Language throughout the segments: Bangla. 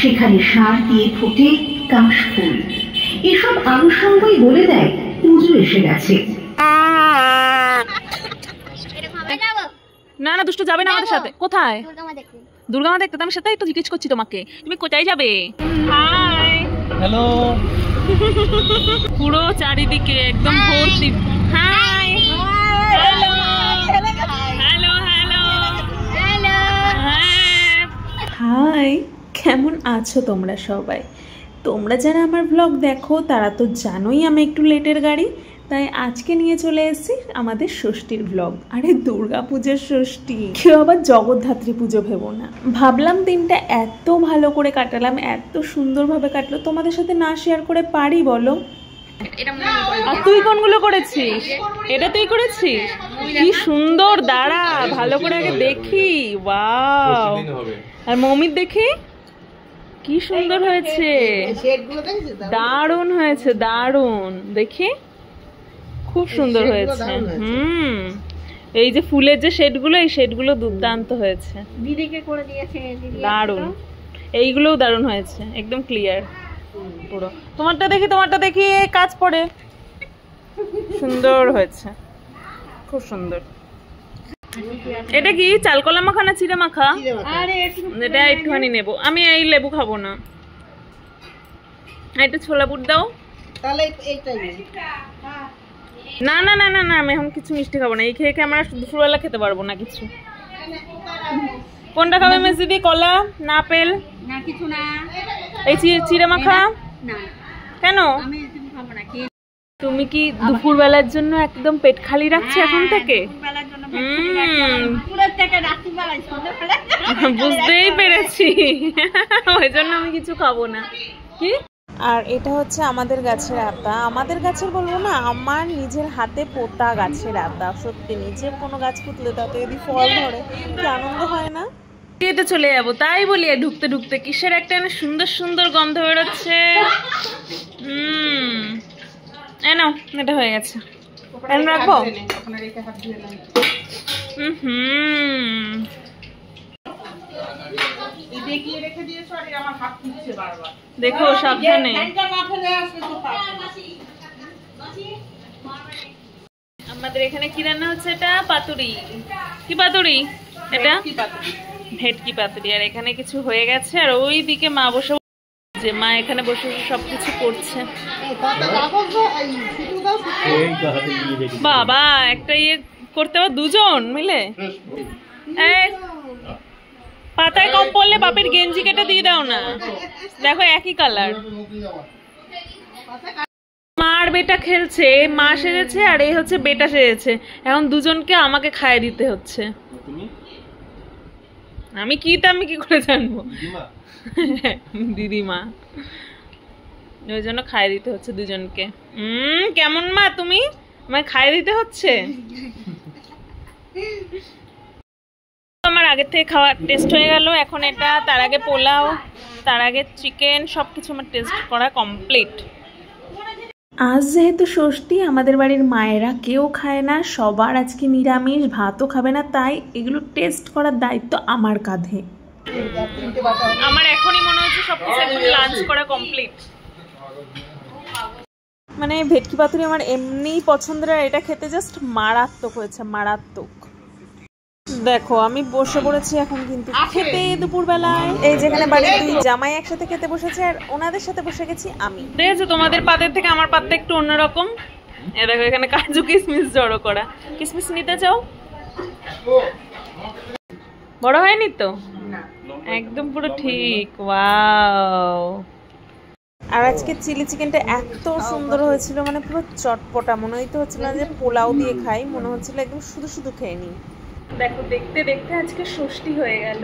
সেখানে সার দিয়ে ফোটে কাশফুল। এসব আনুষঙ্গই বলে দেয় পুজো এসে গেছে। না না দুষ্টু যাবে না আমাদের সাথে। কোথায়? দুর্গা মা দেখতে। আমি সেটাই তো জিজ্ঞেস করছি তোমাকে, তুমি কোথায় যাবে? Hi hello. পুরো চারিদিকে একদম ভর্তি। Hi hello hello hello hi, কেমন আছো তোমরা সবাই? তোমরা যারা আমার ব্লগ দেখো তারা তো জানোই আমি একটু লেটের গাড়ি, তাই আজকে নিয়ে চলে এসেছি আমাদের ষষ্ঠীর ব্লগ। আরে দুর্গা পুজোর ষষ্ঠী, কেউ আবার জগদ্ধাত্রী পুজো ভেবো না। ভাবলাম দিনটা এত ভালো করে কাটালাম, এত সুন্দরভাবে কাটলো, তোমাদের সাথে না শেয়ার করে পারি বলো? আর তুই কোনগুলো করেছিস? এটা তুই করেছিস? কি সুন্দর, দাঁড়া ভালো করে আগে দেখি। ওয়াও, আর মমির দেখি কি সুন্দর হয়েছে, দারুণ হয়েছে, দারুণ। দেখি খুব সুন্দর হয়েছে। এই যে ফুলের যে শেডগুলো, এই শেডগুলো দুর্দান্ত হয়েছে, দিদিকে করে দিয়েছে, দারুণ। এইগুলোও দারুণ হয়েছে, একদম ক্লিয়ার পুরো। তোমারটা দেখি, তোমারটা দেখি, কাজ পড়ে, সুন্দর হয়েছে, খুব সুন্দর। এটা কি চালকলা মাখা না চিড়ে মাখা? এটা একটুখানি নেবো আমি, এই লেবু খাবো না। এটা ছোলা বুট দাও। না না না না না, আমি এখন কিছু মিষ্টি খাবো না। এই খেয়ে খেয়ে আমরা দুপুরবেলা খেতে পারবো না কিছু। কোনটা খাবে মেসিদি? কলা না আপেল না কিছু না। এই চিড়ে মাখা না। কেন? তুমি কি দুপুরবেলার জন্য একদম পেট খালি রাখছো এখন থেকে? বুঝতেই পেরেছি, ওই জন্য আমি কিছু খাবো না। কি? আর এটা হচ্ছে আমাদের গাছের আতা। আমাদের গাছের বলবো না, আমার নিজের হাতে পোতা গাছের আতা। সত্যি নিজের কোনো গাছ পুতলে তাতে যদি ফল ধরে কি আনন্দ হয় না? খেতে চলে যাবো, তাই বলি ঢুকতে ঢুকতে কিসের একটা সুন্দর সুন্দর গন্ধ বেরোচ্ছে। নাও, এটা হয়ে গেছে, রাখবো। দেখো সাবধানে। আমাদের এখানে কি রান্না হচ্ছে? এটা পাতুরি। কি পাতুরি? এটা ভেটকি পাতুরি। আর এখানে কিছু হয়ে গেছে, আর ওই দিকে মা বসে, যে মা এখানে বসে সবকিছু করছে। বাবা, একটা ইয়ে করতে হবে দুজন মিলে। পাতায় কম পড়লে বাপের গেঞ্জি কেটে দিয়ে দাও না। দেখো একই কালার। মার বেটা খেলছে, মা সেজেছে আর এই হচ্ছে বেটা সেজেছে। এখন দুজনকে আমাকে খাইয়ে দিতে হচ্ছে। আমি কি করে জানবো? দিদিমা, ওই জন্য খাইয়ে দিতে হচ্ছে দুজনকে। কেমন মা তুমি? আমায় খাইয়ে দিতে হচ্ছে। আমার আগের থেকে খাওয়ার টেস্ট হয়ে গেল। এখন এটা, তার আগে পোলাও, তার আগে চিকেন, সবকিছু আমার টেস্ট করা কমপ্লিট। আজ যেহেতু ষষ্ঠী, আমাদের বাড়ির মায়েরা কেউ খায় না, সবার আজকে নিরামিষ, ভাতও খাবে না, তাই এগুলো টেস্ট করার দায়িত্ব আমার কাঁধে। আমার এখনই মনে হচ্ছে সবকিছু একদম লাঞ্চ করা কমপ্লিট। মানে ভেটকি পাতুরি আমার এমনিই পছন্দের, আর এটা খেতে জাস্ট মারাত্মক হয়েছে, মারাত্মক। দেখো আমি বসে পড়েছি এখন কিন্তু খেতে দুপুরবেলায়। এই যেখানে বাড়ির দুই জামাই একসাথে খেতে বসেছে, আর ওনাদের সাথে বসে গেছি আমি। দেখেছো তোমাদের পাতের থেকে আমার পাতে একটু অন্যরকম। এ দেখো এখানে কাজু কিশমিশ জড়ো করা। কিশমিশ নিতে চাও? বড় হয়নি তো? একদম পুরো ঠিক। ওয়াও। আর আজকে চিলি চিকেনটা এত সুন্দর হয়েছিল, মানে পুরো চটপটা, মনে হইতে হচ্ছিল না যে পোলাও দিয়ে খাই, মনে হচ্ছিল একদম শুধু শুধু খেয়ে নিই। দেখো দেখতে দেখতে আজকে ষষ্ঠী হয়ে গেল,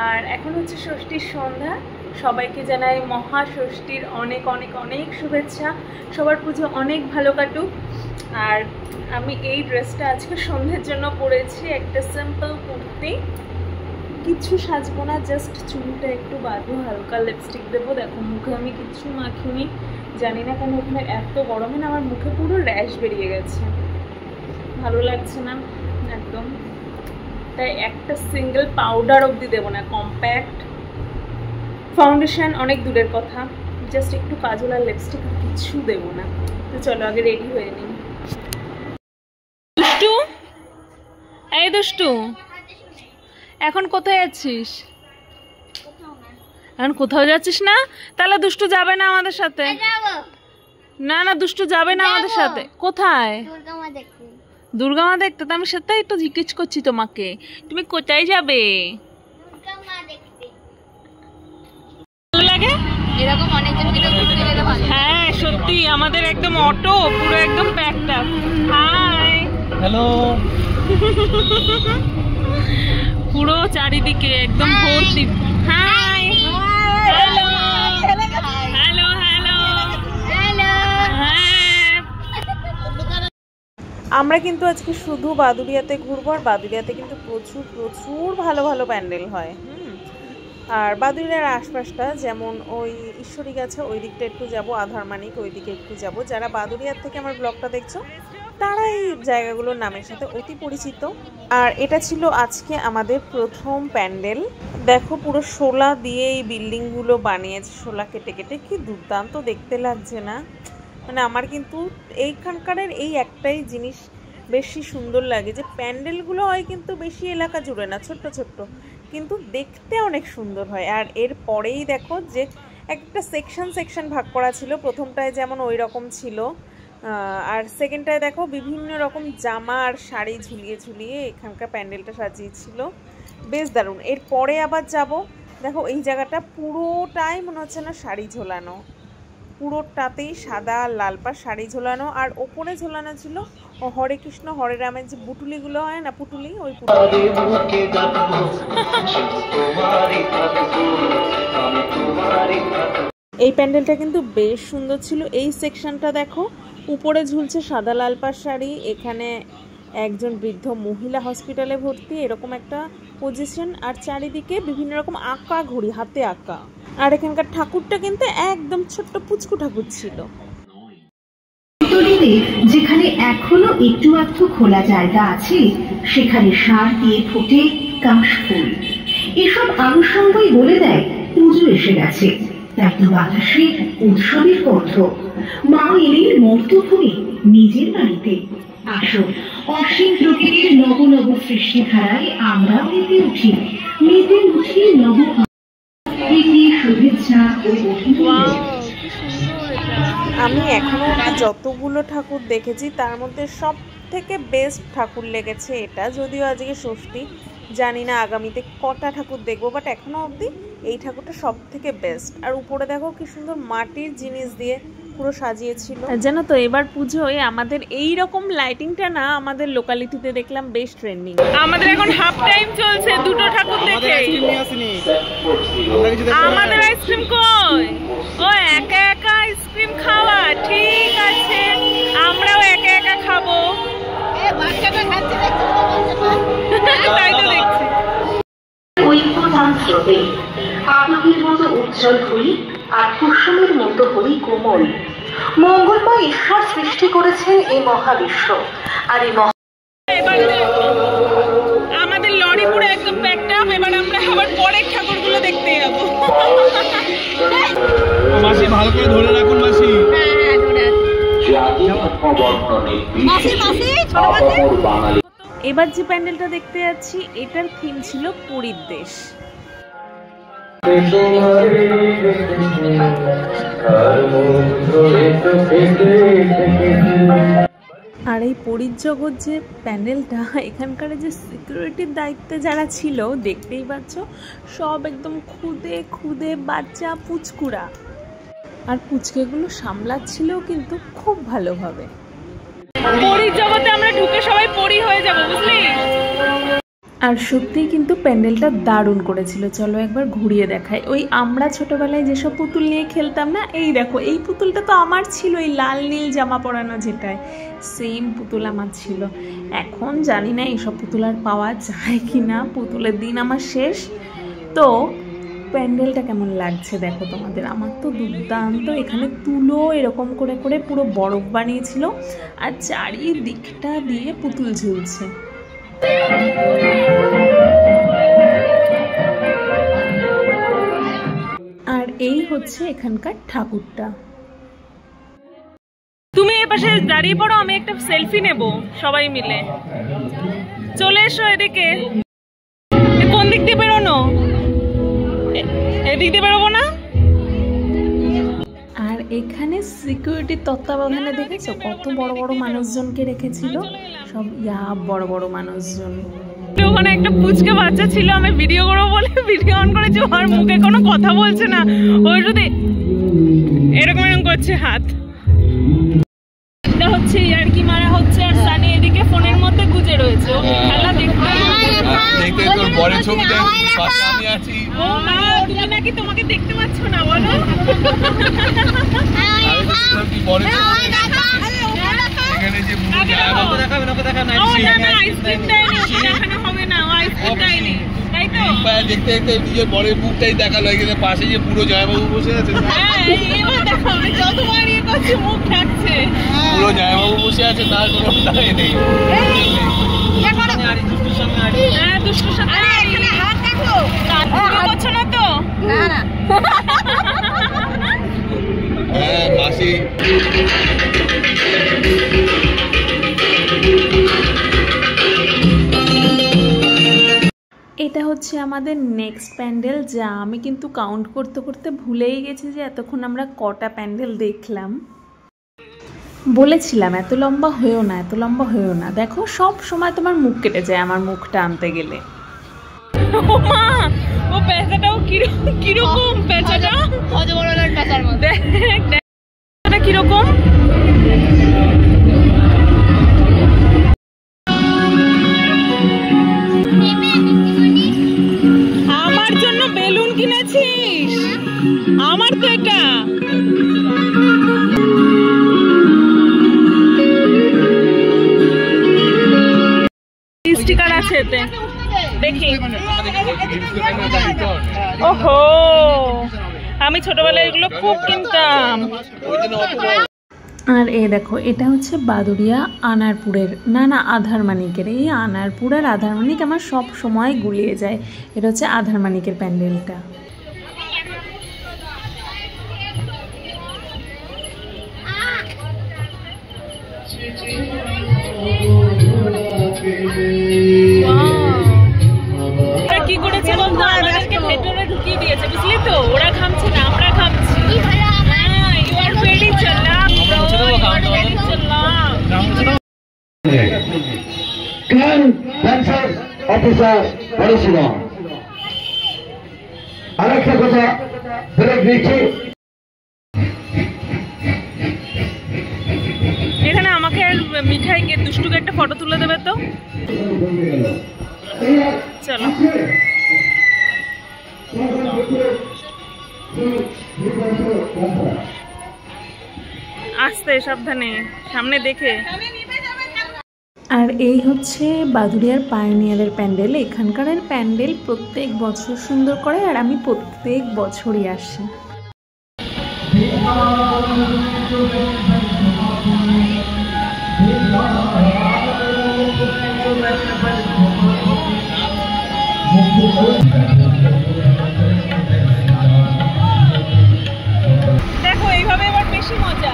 আর এখন হচ্ছে ষষ্ঠীর সন্ধ্যা। সবাইকে জানাই মহা ষষ্ঠীর অনেক অনেক অনেক শুভেচ্ছা। সবার পুজো অনেক ভালো কাটুক। আর আমি এই ড্রেসটা আজকে সন্ধ্যের জন্য পরেছি, একটা সিম্পল কুর্তি, কিছু সাজবো না, জাস্ট চুলটা একটু বাঁধবো, হালকা লিপস্টিক দেবো। দেখো মুখে আমি কিছু মাখিনি, জানি না কেন ওখানে এত গরমে না আমার মুখে পুরো র্যাশ বেরিয়ে গেছে, ভালো লাগছে না একদম। তাই একটা সিঙ্গেল পাউডার অবধি দেবো না, কম্প্যাক্ট ফাউন্ডেশন অনেক দূরের কথা, জাস্ট একটু কাজল আর লিপস্টিক, আর কিছু দেবো না। তো চলো আগে রেডি হয়ে নিই। দুষ্টু, এই দুষ্টু, এখন কোথায় যাচ্ছিস? এখন কোথাও যাচ্ছিস না? তাহলে দুষ্টু যাবে না আমাদের সাথে। না না, দুষ্টু যাবে না আমাদের সাথে। কোথায়? দুর্গা মা দেখতে। তো আমি সেটাই একটু জিজ্ঞেস করছি তোমাকে, তুমি কোথায় যাবে? ভালো লাগে এরকম অনেকজন মিলে ঘুরতে গেলে ভালো। হ্যাঁ সত্যি, আমাদের একদম অটো পুরো একদম প্যাকড আপ। High, hello. পুরো চারিদিকে একদম ভর্তি। Hi, hello hello hello hello. আমরা কিন্তু আজকে শুধু বাদুড়িয়াতে ঘুরবো, আর বাদুড়িয়াতে কিন্তু প্রচুর প্রচুর ভালো ভালো প্যান্ডেল হয়। আর বাদুড়িয়ার আশপাশটা যেমন ওই ঈশ্বরী গাছা ওই দিকটা একটু যাবো, আধারমানিক ওই দিকে একটু যাবো। যারা বাদুড়িয়ার থেকে আমার ব্লগটা দেখছো তারা এই জায়গাগুলোর নামের সাথে অতি পরিচিত। আর এটা ছিল আজকে আমাদের প্রথম প্যান্ডেল। দেখো পুরো শোলা দিয়ে এই বিল্ডিংগুলো বানিয়েছে, শোলা কেটে কেটে। কি দুর্দান্ত দেখতে লাগছে না? মানে আমার কিন্তু এইখানকার এই একটাই জিনিস বেশি সুন্দর লাগে, যে প্যান্ডেলগুলো হয় কিন্তু বেশি এলাকা জুড়ে না, ছোট্ট ছোট্ট, কিন্তু দেখতে অনেক সুন্দর হয়। আর এর পরেই দেখো যে একটা সেকশন সেকশন ভাগ করা ছিল। প্রথমটায় যেমন ওই রকম ছিল, আর সেকেন্ডটায় দেখো বিভিন্ন রকম জামা আর শাড়ি ঝুলিয়ে ঝুলিয়ে এখানকার প্যান্ডেলটা সাজিয়েছিল, বেশ দারুণ। এরপরে আবার যাব, দেখো এই জায়গাটা পুরোটাই মনে হচ্ছে না শাড়ি ঝোলানো, পুরোটাতেই সাদা আর লাল পাড় শাড়ি ঝোলানো। আর ওপরে ঝোলানো ছিল হরে কৃষ্ণ হরে রামের যে পুটুলিগুলো হয় না, পুটুলি, ওই পুটুলি। এই প্যান্ডেলটা কিন্তু বেশ সুন্দর ছিল। এই সেকশনটা দেখো, উপরে ঝুলছে সাদা লাল পাড় শাড়ি, এখানে একজন বৃদ্ধ মহিলা হসপিটালে ভর্তি, এরকম একটা পজিশন। আর চারিদিকে বিভিন্ন রকম আঁকা ঘড়ি, হাতে আঁকা। আর এখানকার ঠাকুরটা কিন্তু একদম ছোট্ট পুচকু ঠাকুর ছিল। যেখানে এখনো একটু আধটু খোলা জায়গা আছে, সেখানে সার দিয়ে ফোটে কাশফুল। এসব আনুষঙ্গই বলে দেয় পুজো এসে গেছে। তাই তো বাতাসে উৎসবের গন্ধ। মা এলেন মর্তভূমি নিজের বাড়িতে। আসো, অসীম প্রকৃতির নব নব সৃষ্টি ধারায় আমরাও মেতে উঠি, মেতে উঠি নব শুভেচ্ছা ও আমি এখনো যতগুলো ঠাকুর দেখেছি তার মধ্যে সব থেকে বেস্ট ঠাকুর লেগেছে এটা। যদিও আজকে ষষ্ঠী, জানি না আগামীতে কটা ঠাকুর দেখবো, বাট এখনো অবধি এই ঠাকুরটা সব থেকে বেস্ট। আর উপরে দেখো কি সুন্দর মাটির জিনিস দিয়ে পুরো সাজিয়েছিল। জানো তো এবার পুজোয় আমাদের এই রকম লাইটিংটা না আমাদের লোকালিটিতে দেখলাম বেশ ট্রেন্ডিং। আমাদের এখন হাফ টাইম চলছে, দুটো ঠাকুর দেখে। আমাদের আইসক্রিম কই? ও একা একা আইসক্রিম খাওয়া, ঠিক আছে আমরাও একা একা খাবো। তাই তো দেখছি। আলোকের মতো উজ্জ্বল হই আর কুসুমের মতো হই কোমল। মঙ্গলময় ঈশ্বর সৃষ্টি করেছেন এই মহাবিশ্ব। আর এই আমাদের লরি পুরো একদম প্যাকড আপ। এবার আমরা আবার পরের ঠাকুরগুলো দেখতে যাবো। মাসি ভালো করে ধরে রাখুন মাসি। এবার যে প্যান্ডেলটা দেখতে যাচ্ছি এটার থিম ছিল পুরীর দেশ। আর এই পুরীর জগৎ যে প্যান্ডেলটা, এখানকার যে সিকিউরিটির দায়িত্বে যারা ছিল দেখতেই পাচ্ছ, সব একদম খুদে খুদে বাচ্চা পুচকুরা। আর পুচকেগুলো সামলাচ্ছিলেও কিন্তু খুব ভালোভাবে। পুরীর জগতে আমরা ঢুকে সবাই পরি হয়ে যাবো, বুঝলি? আর সত্যিই কিন্তু প্যান্ডেলটা দারুণ করেছিল। চলো একবার ঘুরিয়ে দেখাই। ওই আমরা ছোটবেলায় যেসব পুতুল নিয়ে খেলতাম না, এই দেখো এই পুতুলটা তো আমার ছিল, এই লাল নীল জামা পরানো যেটায়, সেম পুতুল আমার ছিল। এখন জানি না এইসব পুতুল আর পাওয়া যায় কি না, পুতুলের দিন আমার শেষ। তো প্যান্ডেলটা কেমন লাগছে দেখো তোমাদের। আমার তো দুর্দান্ত। এখানে তুলো এরকম করে করে পুরো বরফ বানিয়েছিল, আর চারিদিকটা দিয়ে পুতুল ঝুলছে। আর এই হচ্ছে এখানকার ঠাকুরটা। তুমি এই পাশে দাঁড়িয়ে পড়ো, আমি একটা সেলফি নেব সবাই মিলে। চলে এসো এদিকে। কোন দিক দিয়ে বেরোনো? এদিক দিয়ে বেরোবো না? আর এখানে সিকিউরিটির তত্ত্বাবধানে দেখেছো কত বড় বড় মানুষজনকে রেখেছিল, সব বড় বড় মানুষজন। ওখানে একটা পুচকে বাচ্চা ছিল, আমি ভিডিও করবো বলে ভিডিও অন করেছি, ওর মুখে কোনো কথা বলছে না, ওই শুধু এরকম এরকম করছে হাত। এটা হচ্ছে আর কি মারা হচ্ছে, আর সানি এদিকে ফোনের মধ্যে গুজে রয়েছে, ও খেলা দেখতে তোর বড় ছবিটা পাশে আমি আছি। ও মা, তুমি নাকি তোমাকে দেখতে পাচ্ছ না বলো? কি বড় ছবি এখানে যে মুভি দেখাবে না, দেখানো আইসক্রিম দেয়নি, দেখানো হবে না, আইসক্রিম দেয়নি, তাই তো? দেখতে দেখতে নিজের বড় মুখটাই দেখালো, এখানে পাশে যে পুরো জয়বাবু বসে আছে। হ্যাঁ, এবার দেখো আমি যতবার ইয়ে করছি মুখ ঢাকছে, পুরো জয়বাবু বসে আছে, তার কোনো দায় নেই। হ্যাঁ, দুষ্টুর সাথে এখানে হাত দেখো, করছো না তো? না না। হ্যাঁ মাসি। এটা হচ্ছে আমাদের নেক্সট প্যান্ডেল, যা আমি কিন্তু কাউন্ট করতে করতে ভুলেই গেছি যে এতক্ষণ আমরা কটা প্যান্ডেল দেখলাম। বলেছিলাম এত লম্বা হয়েও না, এত লম্বা হয়েও না। দেখো সব সময় তোমার মুখ কেটে যায় আমার মুখটা আনতে গেলে। ও পেঁচাটাও কিরকম, পেঁচাটা দেখ কিরকম। আমার জন্য বেলুন কিনেছিস? আমার তো এটা স্টিকার আছে এতে, দেখি। ওহো, আমি ছোটবেলায় এগুলো খুব কিনতাম। আর এই দেখো, এটা হচ্ছে বাদুড়িয়া আনারপুরের, না আধারমানিকের। এই আনারপুর আর আধারমানিক আমার সব সময় গুলিয়ে যায়। এটা হচ্ছে আধারমানিকের প্যান্ডেলটা। কি করেছে বলতো, আমাদেরকে ভেতরে ঢুকিয়ে দিয়েছে, বুঝলি তো? ওরা ঘামছে না, আমরা ঘামছি। আরেকটা কথা ব্রেক দিচ্ছি, এখানে আমাকে আর মিঠাইকে দুষ্টুকে একটা ফটো তুলে দেবে তো? চলো আস্তে সাবধানে, সামনে দেখে। আর এই হচ্ছে বাদুড়িয়ার পায়োনিয়ারের প্যান্ডেল। এখানকার প্যান্ডেল প্রত্যেক বছর সুন্দর করে, আর আমি প্রত্যেক বছরই আসি। দেখো এইভাবে এবার বেশি মজা।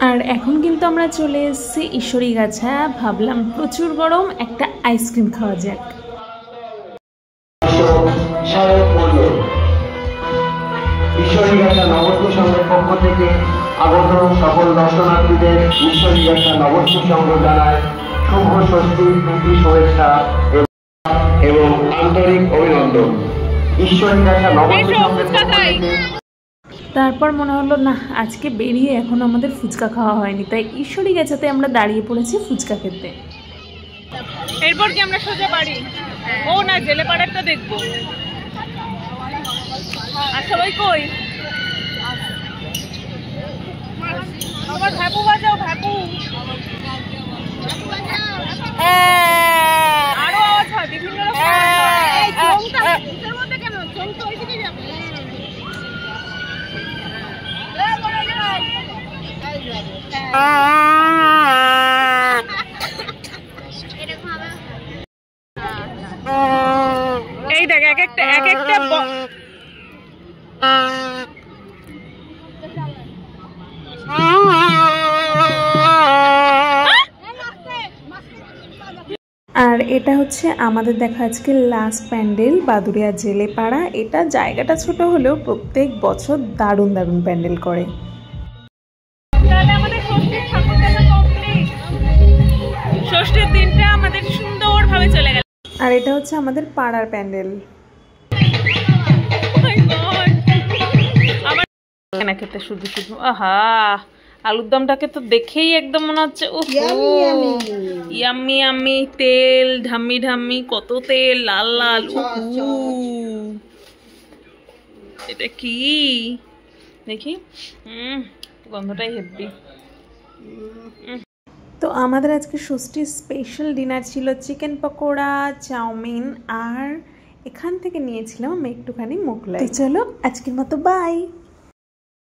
আর এখন কিন্তু আমরা চলে এসেছি ঈশ্বরীগাছা। ভাবলাম প্রচুর গরম, একটা আইসক্রিম খাওয়া যাক। ঈশ্বরীগাছা নবদ্বীপ সংঘের পক্ষ থেকে আগত সকল দর্শনার্থীদের ঈশ্বরীগাছা নবদ্বীপ সংঘ জানায় শুভ ষষ্ঠীর প্রীতি শুভেচ্ছা এবং আন্তরিক অভিনন্দন। ঈশ্বরীগাছা নবদ্বীপ সংঘের পক্ষ থেকে। তারপর মনে হলো না, আজকে বেরিয়ে এখন আমাদের ফুচকা খাওয়া হয়নি, তাই ঈশ্বরীগাছাতে আমরা দাঁড়িয়ে পড়েছি ফুচকা খেতে। এরপর কি আমরা সোজা বাড়ি? ও না, জেলে পাড়ারটা দেখবো। আর সবাই কই? আমার ভাপু বাজাও, ভাপু। আরো আওয়াজ হয়, বিভিন্ন রকম। এই দেখ এক একটা আর এটা হচ্ছে আমাদের দেখা আজকে লাস্ট প্যান্ডেল বাদুড়িয়া জেলে পাড়া। এটা জায়গাটা ছোট হলেও প্রত্যেক বছর দারুণ দারুণ প্যান্ডেল করে। ষষ্ঠীর দিনটা আমাদের সুন্দরভাবে চলে গেল। আর এটা হচ্ছে আমাদের পাড়ার প্যান্ডেল। আমার খেতে শুধু শুধু আহা আলুর দমটাকে তো দেখেই একদম মনে হচ্ছে ইয়াম্মি ইয়াম্মি। তেল ঢাম্মি ঢাম্মি, কত তেল, লাল লাল। এটা কি দেখি, গন্ধটাই হেব্বি। তো আমাদের আজকে ষষ্ঠীর স্পেশাল ডিনার ছিল চিকেন পকোড়া, চাউমিন, আর এখান থেকে নিয়েছিলাম আমি একটুখানি মোগলাই। চলো আজকের মতো বাই।